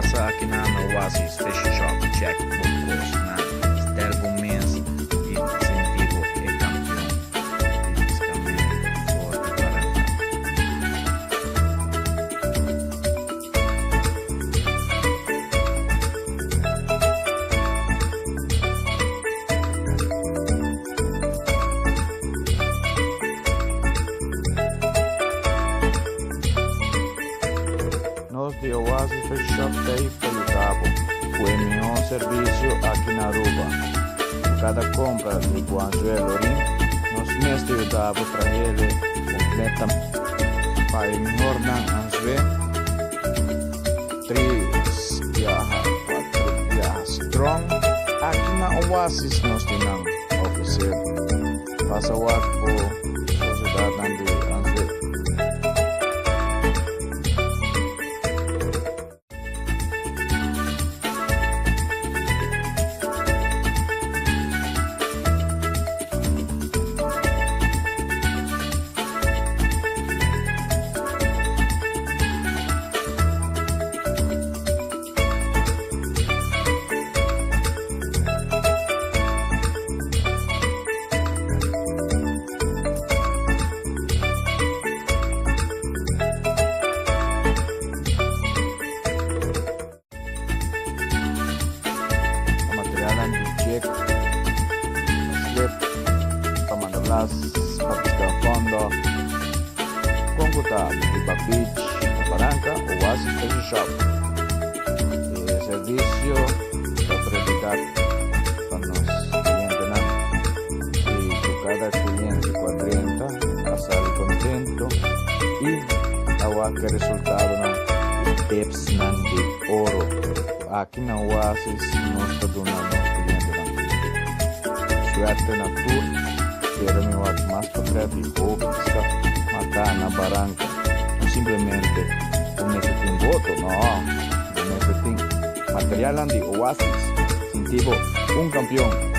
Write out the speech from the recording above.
passa aqui na Oasis Fish Shop, check course na Sterbo Men's e incentivo e campeão de pescamento forte Barranca. Nós de Oasis Fish Shop tem Pelutabo, o melhor serviço aqui na Aruba. Cada compra de Guanjuelo Rim, nós mesmo ajudamos para ele completa para melhor não ansve 3 viaja, 4 viaja strong. Aqui na Oasis nós temos oferecer passa o arco sociedade de ansve. Jack, slip, pamandalas, papisca fondo, Concuta, Iba Beach, Barranca, Oasis Fish Shop. Servicio de prioridad para los clientes. Y cada cliente 40 pasar contento y agua que resultado de tips de oro. Aqui na Oasis nós estamos dando suerte na tour, pero me va más para o pesca matar na Barranca. Não simplesmente necesito voto, não. Necesito material de Oasis, incentivo campeón.